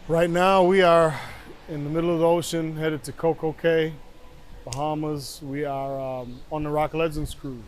Right now we are in the middle of the ocean, headed to Coco Cay, Bahamas. We are on the Rock Legends cruise.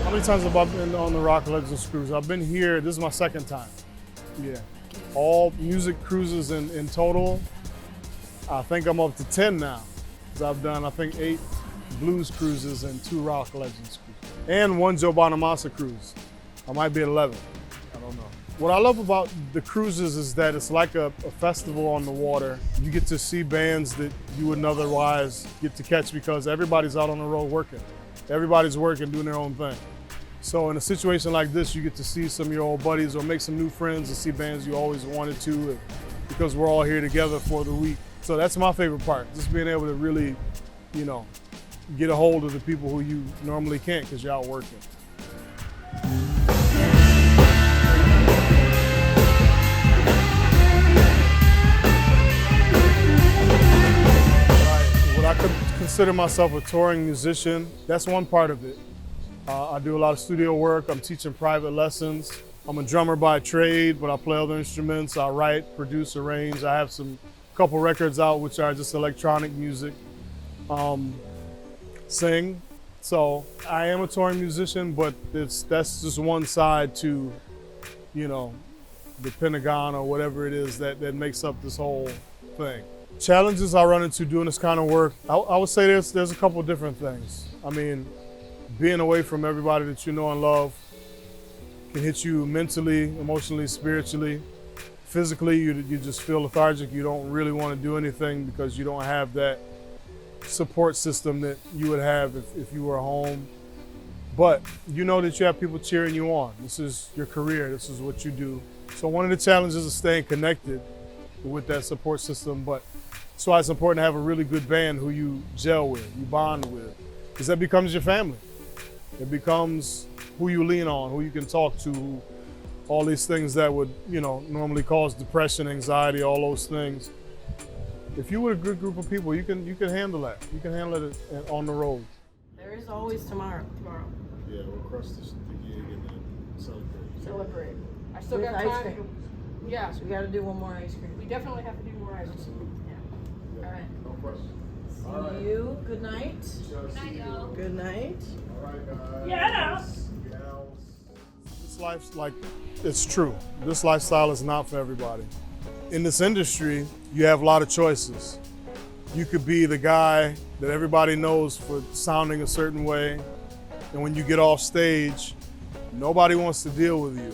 How many times have I been on the Rock Legends cruise? I've been here, this is my second time. Yeah. All music cruises in total, I think I'm up to 10 now. Because I've done, I think, 8 blues cruises and 2 Rock Legends cruises. And 1 Joe Bonamassa cruise. I might be at 11, I don't know. What I love about the cruises is that it's like a festival on the water. You get to see bands that you wouldn't otherwise get to catch because everybody's out on the road working. Everybody's working, doing their own thing. So in a situation like this, you get to see some of your old buddies or make some new friends and see bands you always wanted to because we're all here together for the week. So that's my favorite part, just being able to really, get a hold of the people who you normally can't because you're out working. I could consider myself a touring musician. That's one part of it. I do a lot of studio work. I'm teaching private lessons. I'm a drummer by trade, but I play other instruments. I write, produce, arrange. I have couple records out which are just electronic music. Sing. So I am a touring musician, but that's just one side to, the Pentagon or whatever it is that makes up this whole thing. Challenges I run into doing this kind of work, I would say there's a couple of different things. I mean, being away from everybody that you know and love can hit you mentally, emotionally, spiritually. Physically, you just feel lethargic. You don't really want to do anything because you don't have that support system that you would have if you were home. But you know that you have people cheering you on. This is your career, this is what you do. So one of the challenges is staying connected with that support system, but that's why it's important to have a really good band who you gel with, you bond with, because that becomes your family. It becomes who you lean on, who you can talk to, all these things that would, normally cause depression, anxiety, all those things. If you were a good group of people, you can handle that. You can handle it on the road. There is always tomorrow. Yeah, we'll crush the gig and then Celebrate. I still With got ice time. cream. Yeah, So we got to do one more ice cream. we definitely have to do more ice cream. Yeah. All right. No question. See you. Good night. Good night, y'all. Good night. All right, guys. Yeah. This life's it's true. This lifestyle is not for everybody. In this industry, you have a lot of choices. You could be the guy that everybody knows for sounding a certain way, and when you get off stage, nobody wants to deal with you.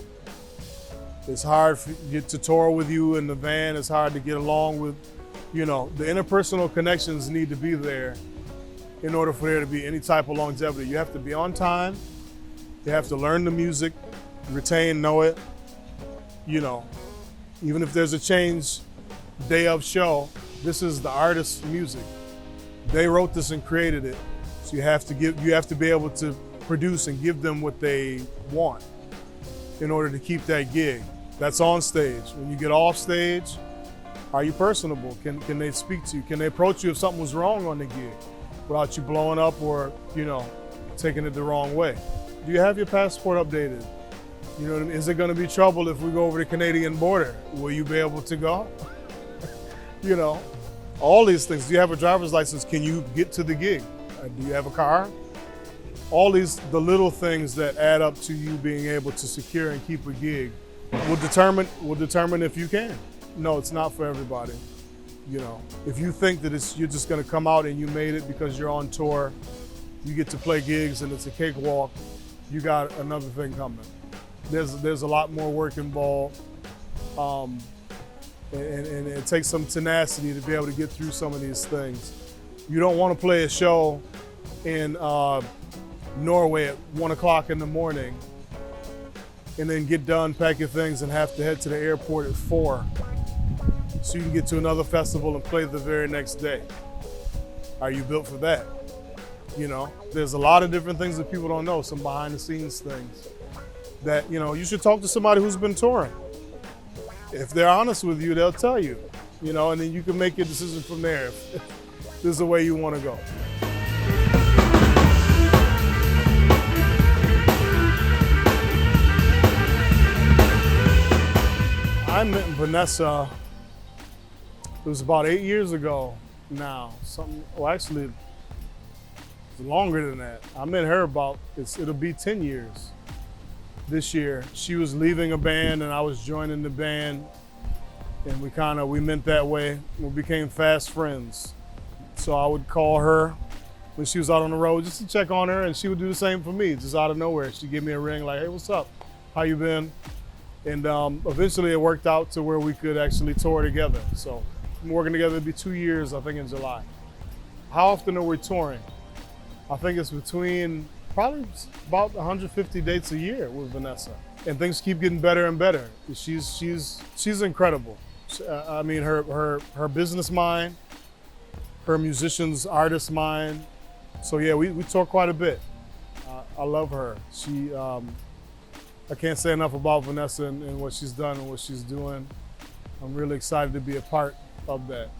It's hard for you to tour with you in the van. It's hard to get along with, the interpersonal connections need to be there in order for there to be any type of longevity. You have to be on time. You have to learn the music, retain, know it. Even if there's a change day of show, this is the artist's music. They wrote this and created it. So you have to be able to produce and give them what they want in order to keep that gig. That's on stage. When you get off stage, are you personable? Can they speak to you? Can they approach you if something was wrong on the gig without you blowing up or, taking it the wrong way? Do you have your passport updated? Is it gonna be trouble if we go over the Canadian border? Will you be able to go? All these things. Do you have a driver's license? Can you get to the gig? Do you have a car? All the little things that add up to you being able to secure and keep a gig will determine if you can. No, it's not for everybody. If you think that you're just gonna come out and you made it because you're on tour, you get to play gigs and it's a cakewalk, you got another thing coming. There's a lot more work involved, and it takes some tenacity to be able to get through some of these things. You don't want to play a show in Norway at 1 o'clock in the morning and then get done, pack your things, and have to head to the airport at 4 so you can get to another festival and play the very next day. Are you built for that? You know, there's a lot of different things that people don't know, some behind the scenes things that, you know, you should talk to somebody who's been touring. If they're honest with you, they'll tell you, you know, and then you can make your decision from there if this is the way you want to go. I met Vanessa, it was about 8 years ago now. Actually, it's longer than that. I met her it'll be 10 years this year. She was leaving a band and I was joining the band, and we met that way. We became fast friends. So I would call her when she was out on the road just to check on her, and she would do the same for me, just out of nowhere. She'd give me a ring like, hey, what's up? How you been? And eventually it worked out to where we could actually tour together. So we're working together, it'll be 2 years, I think, in July. How often are we touring? I think it's between probably about 150 dates a year with Vanessa. And things keep getting better and better. She's incredible. I mean, her business mind, her musician's artist mind. So yeah, we tour quite a bit. I love her. I can't say enough about Vanessa and what she's done and what she's doing. I'm really excited to be a part of that.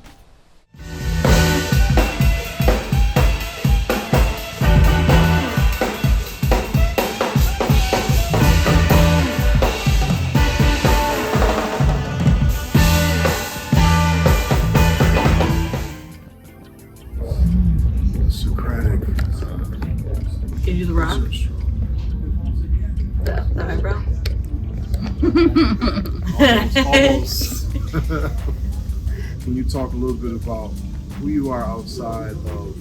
Socratic. Can you do the rock? The eyebrow? Almost. Can you talk a little bit about who you are outside of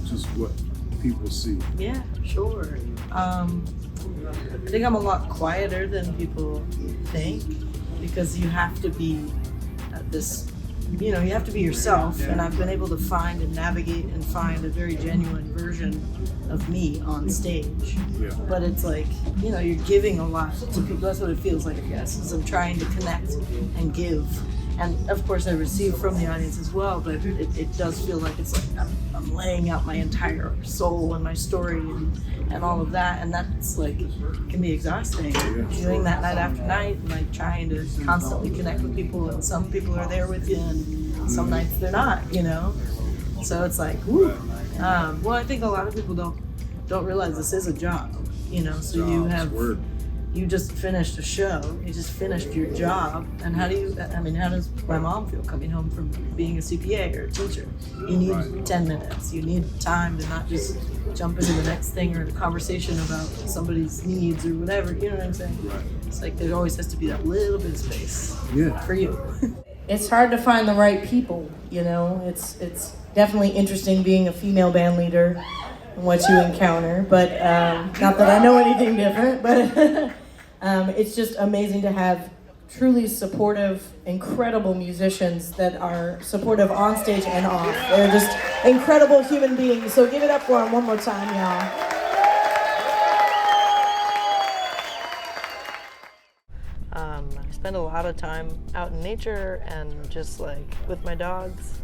just what people see? Yeah, sure. I think I'm a lot quieter than people think, because you have to be you have to be yourself, and I've been able to find and navigate and find a very genuine version of me on stage. Yeah. But it's like, you're giving a lot to people. That's what it feels like, I guess, is I'm trying to connect and give. And of course I receive from the audience as well, but it does feel like it's like I'm laying out my entire soul and my story and all of that, and that's like, can be exhausting. Doing that night after night, and like trying to constantly connect with people, and some people are there with you and some nights they're not, So it's like, woo. Well, I think a lot of people don't realize this is a job, so you just finished a show, you just finished your job, and how does my mom feel coming home from being a CPA or a teacher? You need 10 minutes, you need time to not just jump into the next thing or a conversation about somebody's needs or whatever, you know what I'm saying? Right. It's like there always has to be that little bit of space for you. It's hard to find the right people, it's definitely interesting being a female band leader and what you encounter, but not that I know anything different, but it's just amazing to have truly supportive, incredible musicians that are supportive on stage and off. They're just incredible human beings, so give it up for them one more time, y'all. I spend a lot of time out in nature and just like with my dogs,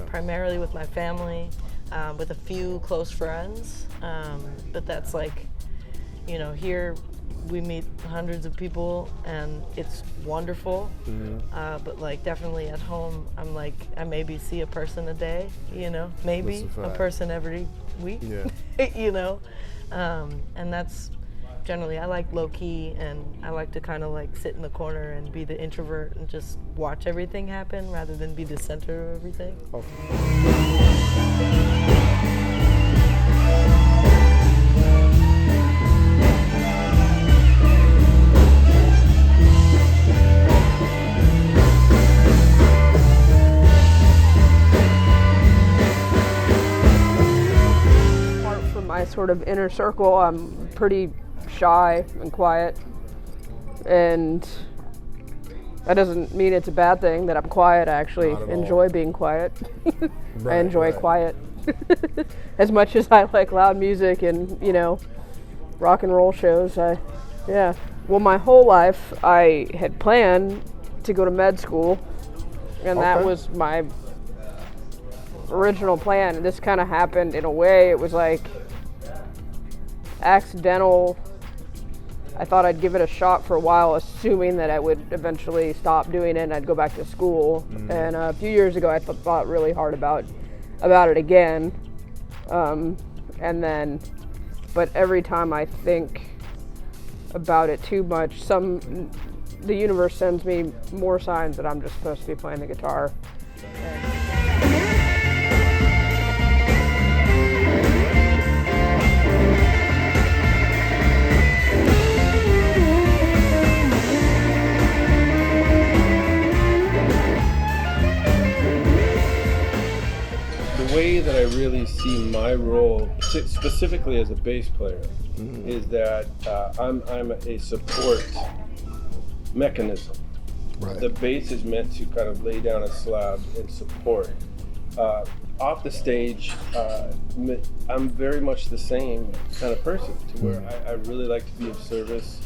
primarily with my family, with a few close friends, but that's like, here we meet hundreds of people and it's wonderful, but like definitely at home I'm like, I maybe see a person a day, maybe a person every week, and that's generally, I like low key, and I like to kind of like sit in the corner and be the introvert and just watch everything happen rather than be the center of everything. Apart from my sort of inner circle, I'm pretty shy and quiet, and that doesn't mean it's a bad thing that I'm quiet. I actually enjoy being quiet. I enjoy quiet as much as I like loud music and rock and roll shows. I Yeah. Well, my whole life I had planned to go to med school, and that was my original plan. And this kind of happened in a way. It was like accidental. I thought I'd give it a shot for a while, assuming that I would eventually stop doing it and I'd go back to school. And a few years ago, I thought really hard about it again. But every time I think about it too much, the universe sends me more signs that I'm just supposed to be playing the guitar. The way that I really see my role, specifically as a bass player, is that I'm a support mechanism. Right. The bass is meant to kind of lay down a slab and support. Off the stage, I'm very much the same kind of person, to where I really like to be of service,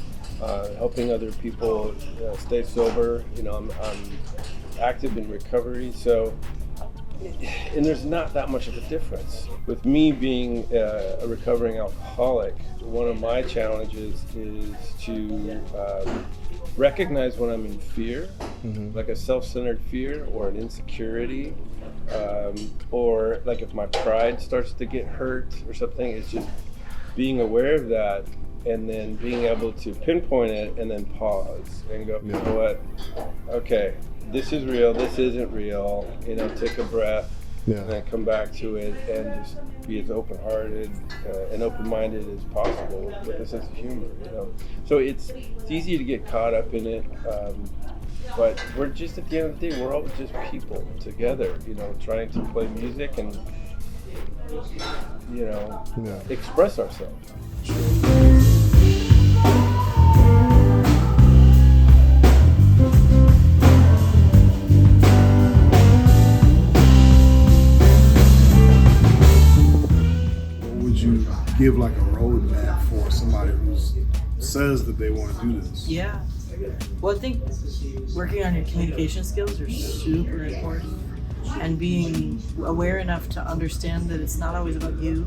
helping other people stay sober. You know, I'm active in recovery, so. And there's not that much of a difference. With me being a recovering alcoholic, one of my challenges is to recognize when I'm in fear, like a self-centered fear or an insecurity, or like if my pride starts to get hurt or something. It's just being aware of that and then being able to pinpoint it and then pause and go, you know what, okay, this is real, this isn't real, you know, take a breath and then come back to it and just be as open-hearted and open-minded as possible with a sense of humor, you know. So it's easy to get caught up in it, but we're just, at the end of the day, we're all just people together, you know, trying to play music and, you know, express ourselves. Give like a roadmap for somebody who says that they want to do this? Yeah. Well, I think working on your communication skills are super important, and being aware enough to understand that it's not always about you,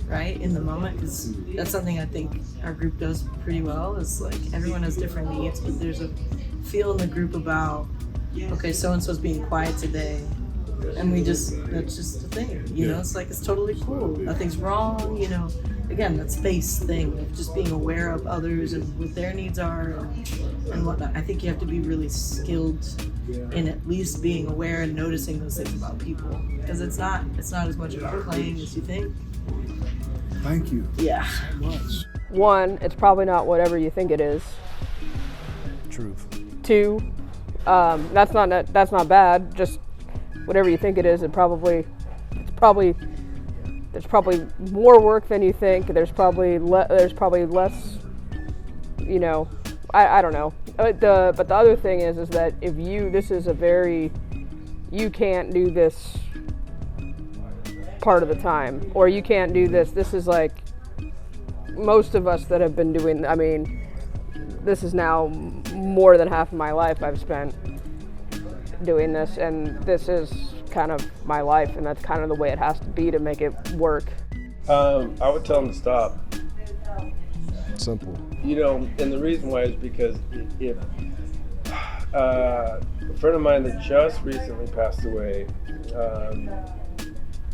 right, in the moment, because that's something I think our group does pretty well, is like everyone has different needs, but there's a feel in the group about, okay, so-and-so's being quiet today, and that's just the thing, you know, it's like, it's totally cool, nothing's wrong, you know. Again, that space thing of just being aware of others and what their needs are and whatnot. I think you have to be really skilled in at least being aware and noticing those things about people, because it's not as much about playing as you think. Thank you. Yeah. So much. One, it's probably not whatever you think it is. Truth. Two, that's not bad. Just whatever you think it is, there's probably more work than you think. There's probably less, you know, I don't know. But the other thing is that if you can't do this part of the time, or you can't do this. This is like most of us that have been doing, I mean, this is now more than half of my life I've spent doing this, and this is kind of my life, and that's kind of the way it has to be to make it work. I would tell them to stop. Simple. You know, and the reason why is because if a friend of mine that just recently passed away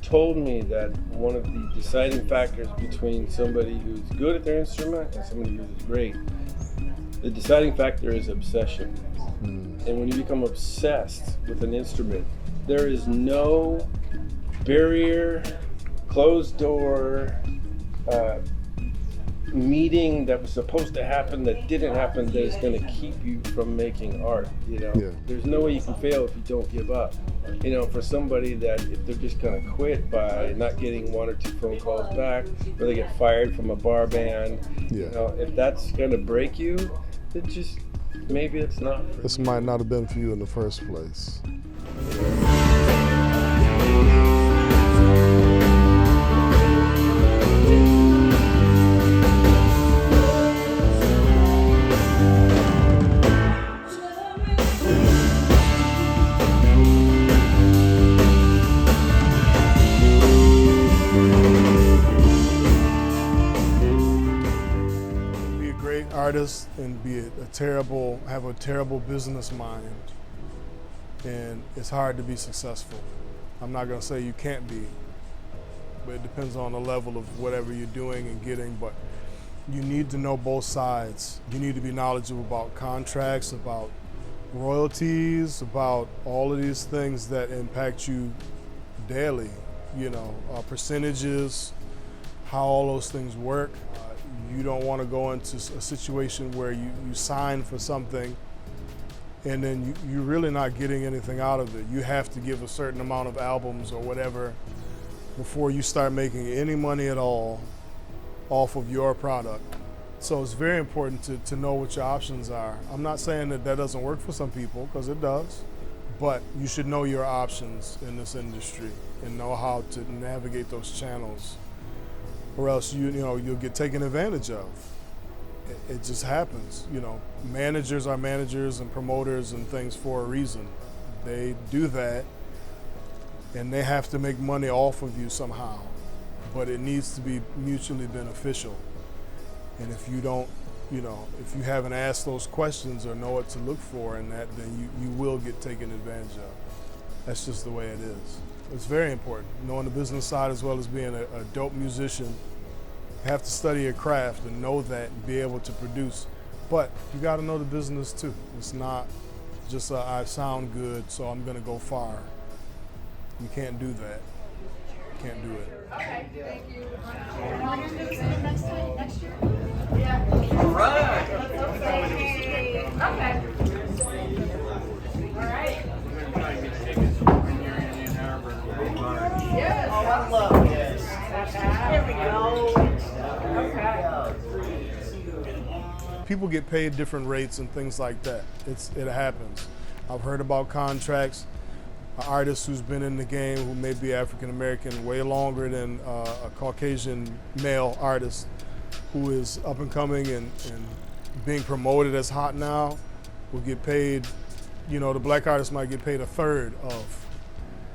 told me that one of the deciding factors between somebody who's good at their instrument and somebody who's great, the deciding factor is obsession. And when you become obsessed with an instrument, there is no barrier, closed door, meeting that was supposed to happen that didn't happen that is going to keep you from making art, you know. Yeah. There's no way you can fail if you don't give up. You know, for somebody that if they're just going to quit by not getting one or two phone calls back, or they get fired from a bar band, you know, if that's going to break you, it just, maybe it's not. This might not have been for you in the first place. great artist and have a terrible business mind, and it's hard to be successful. I'm not gonna say you can't be, but it depends on the level of whatever you're doing and getting, but you need to know both sides. You need to be knowledgeable about contracts, about royalties, about all of these things that impact you daily, percentages, how all those things work. You don't want to go into a situation where you sign for something and then you're really not getting anything out of it. You have to give a certain amount of albums or whatever before you start making any money at all off of your product. So it's very important to know what your options are. I'm not saying that doesn't work for some people, because it does, but you should know your options in this industry and know how to navigate those channels, or else you'll get taken advantage of. It just happens. Managers are managers and promoters and things for a reason. They do that and they have to make money off of you somehow, but it needs to be mutually beneficial. And if you don't, if you haven't asked those questions or know what to look for in that, then you will get taken advantage of. That's just the way it is. It's very important, knowing the business side as well as being a dope musician. You have to study your craft and know that and be able to produce. But you got to know the business too. It's not just I sound good, so I'm going to go far. You can't do that. You can't do it. Okay, thank you. Are we going to do the same next year? Yeah. All right. Okay. All right. Yes. Oh, I love this. Here we go. Okay. People get paid different rates and things like that. It happens. I've heard about contracts. An artist who's been in the game, who may be African American way longer than a Caucasian male artist who is up and coming and being promoted as hot now, will get paid, the black artist might get paid a third of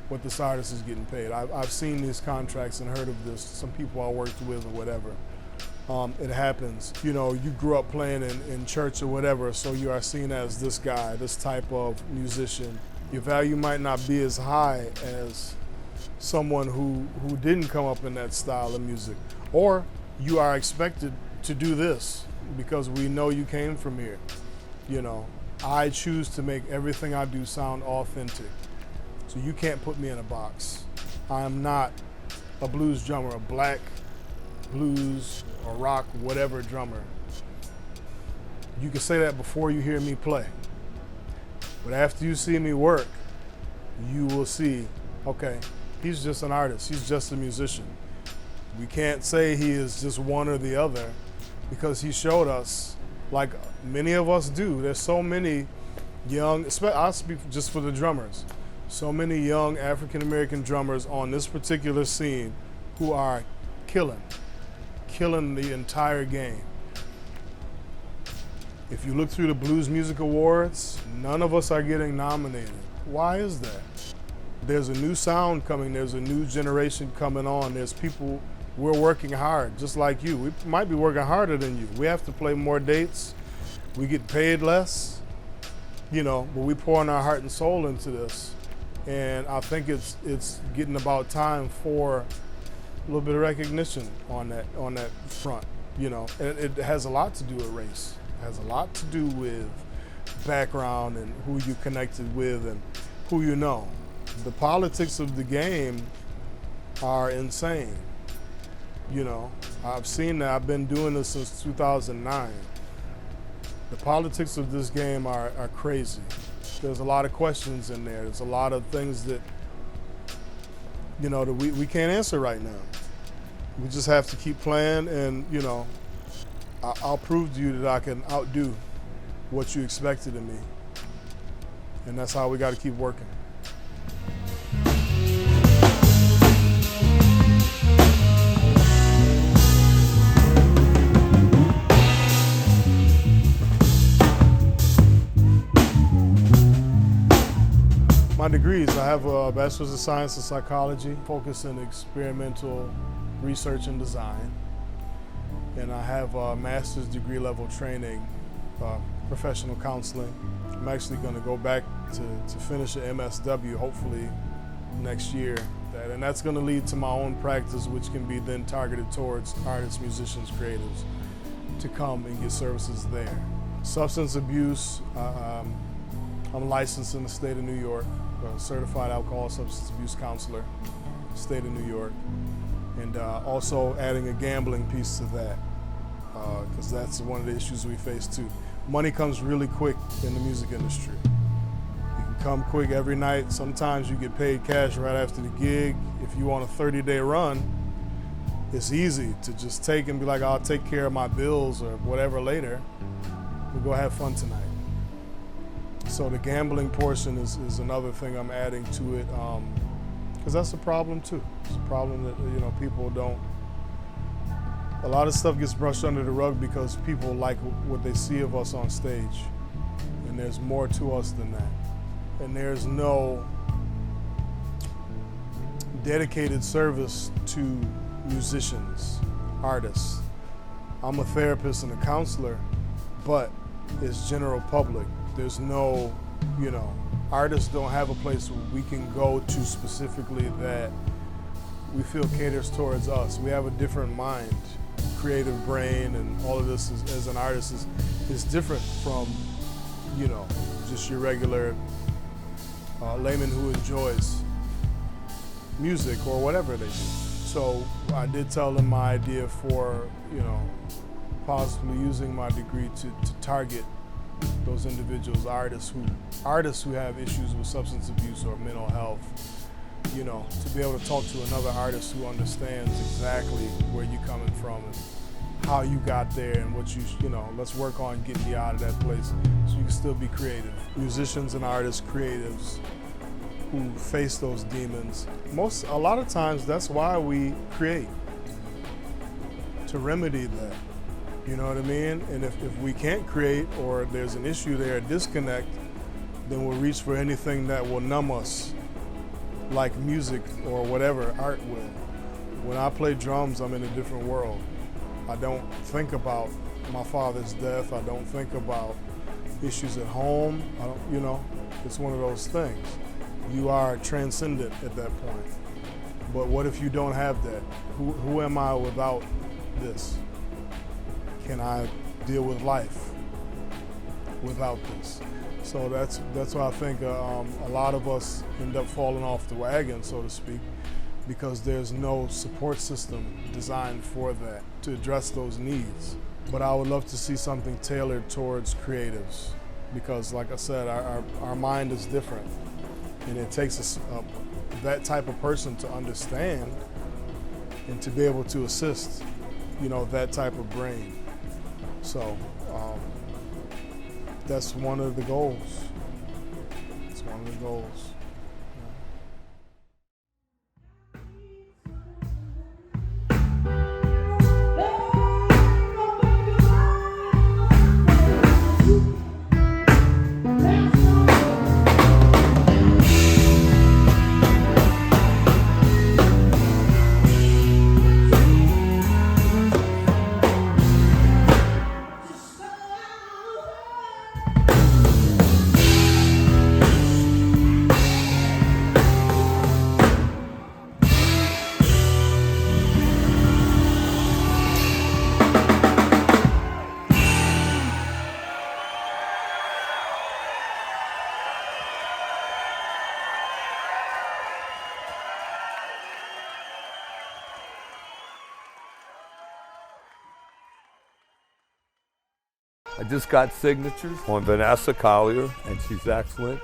what this artist is getting paid. I've seen these contracts and heard of this, some people I worked with or whatever. It happens. You grew up playing in church or whatever, so you are seen as this guy, this type of musician. Your value might not be as high as someone who didn't come up in that style of music. Or you are expected to do this because we know you came from here. I choose to make everything I do sound authentic. So you can't put me in a box. I am not a blues drummer, a black blues or rock, whatever drummer. You can say that before you hear me play. But after you see me work, you will see, okay, he's just an artist, he's just a musician. We can't say he is just one or the other because he showed us, like many of us do. There's so many young, I'll speak just for the drummers, so many young African American drummers on this particular scene who are killing the entire game. If you look through the Blues Music Awards, none of us are getting nominated. Why is that? There's a new sound coming, there's a new generation coming on, there's people, we're working hard, just like you. We might be working harder than you. We have to play more dates, we get paid less, but we pouring our heart and soul into this. And I think it's getting about time for a little bit of recognition on that front, And it has a lot to do with race. It has a lot to do with background and who you connected with and who you know. The politics of the game are insane. I've seen that. I've been doing this since 2009. The politics of this game are crazy. There's a lot of questions in there. There's a lot of things that, that we can't answer right now. We just have to keep playing and, I'll prove to you that I can outdo what you expected of me. And that's how we got to keep working. My degrees, I have a Bachelor's of Science in Psychology, focused in experimental research and design. and I have a master's degree level training, professional counseling. I'm actually going to go back to finish an MSW hopefully next year. And that's going to lead to my own practice, which can be then targeted towards artists, musicians, creatives to come and get services there. Substance abuse, I'm licensed in the state of New York, a certified alcohol substance abuse counselor, state of New York. And also adding a gambling piece to that, because that's one of the issues we face too. Money comes really quick in the music industry. You can come quick every night. Sometimes you get paid cash right after the gig. If you want a 30-day run, it's easy to just take and be like, I'll take care of my bills or whatever later. We'll go have fun tonight. So the gambling portion is another thing I'm adding to it, because that's a problem too. It's a problem that people don't. A lot of stuff gets brushed under the rug because people like what they see of us on stage, and there's more to us than that. And there's no dedicated service to musicians, artists. I'm a therapist and a counselor, but it's general public. There's no, artists don't have a place where we can go to specifically that we feel caters towards us. We have a different mind, creative brain, and all of this as an artist is different from, just your regular layman who enjoys music or whatever they do. So I did tell them my idea for, possibly using my degree to target those individuals, artists who have issues with substance abuse or mental health, to be able to talk to another artist who understands exactly where you're coming from and how you got there and what let's work on getting you out of that place so you can still be creative. Musicians and artists, creatives who face those demons, a lot of times that's why we create, to remedy that. You know what I mean? And if we can't create, or there's an issue there, a disconnect, then we'll reach for anything that will numb us, like music or whatever art will. When I play drums, I'm in a different world. I don't think about my father's death. I don't think about issues at home. It's one of those things. You are transcendent at that point. But what if you don't have that? Who am I without this? Can I deal with life without this? So that's why I think a lot of us end up falling off the wagon, so to speak, because there's no support system designed for that, to address those needs. But I would love to see something tailored towards creatives, because like I said, our mind is different, and it takes that type of person to understand and to be able to assist, that type of brain. So that's one of the goals. It's one of the goals. I just got signatures on Vanessa Collier, and she's excellent.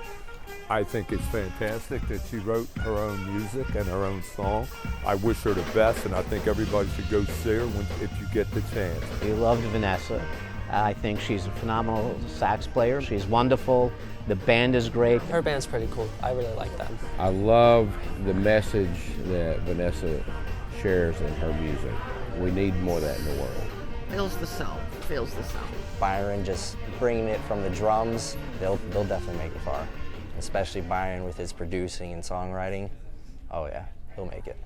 I think it's fantastic that she wrote her own music and her own song. I wish her the best, and I think everybody should go see her if you get the chance. We loved Vanessa. I think she's a phenomenal sax player. She's wonderful. The band is great. Her band's pretty cool. I really like them. I love the message that Vanessa shares in her music. We need more of that in the world. Feels the sound. Feels the sound. Byron just bringing it from the drums, they'll definitely make it far. Especially Byron with his producing and songwriting. Oh yeah, he'll make it.